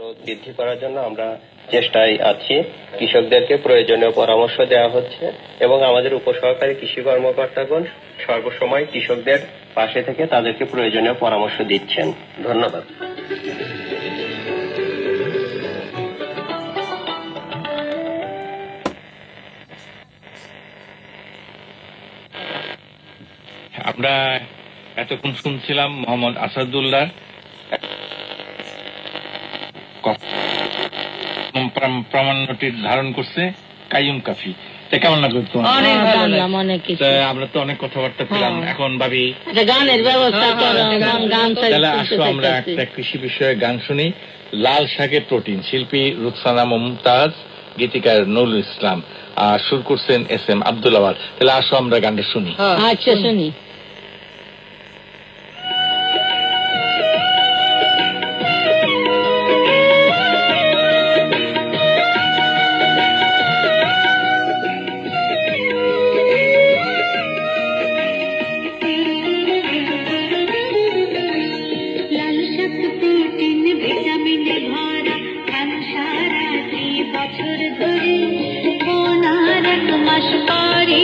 আরো বৃদ্ধি করার জন্য আমরা চেষ্টায় আছি। কৃষকদেরকে প্রয়োজনীয় পরামর্শ দেওয়া হচ্ছে এবং আমাদের উপসহকারী কৃষি কর্মকর্তাগণ সর্বসময় কৃষকদের পাশে থেকে তাদেরকে প্রয়োজনীয় পরামর্শ দিচ্ছেন। ধন্যবাদ। আমরা এতক্ষণ শুনছিলাম মোহাম্মদ আসাদুল্লাহ প্রামাণ্যটি ধারণ করছে কাইয়ুম কাফি। কেমন লাগলো তোমার? আমরা তো অনেক কথাবার্তা পেলাম। এখন ভাবি গানের ব্যবস্থা তাহলে আসো আমরা একটা কৃষি বিষয়ে গান শুনি। লাল শাকের প্রোটিন, শিল্পী রুকসানা মুমতাজ, গীতিকার নুরুল ইসলাম, সুর করছেন SM আব্দুল আওয়াল। তাহলে আসো আমরা গানটা শুনি। আচ্ছা শুনি। বছর ধরে 15 মাস পরে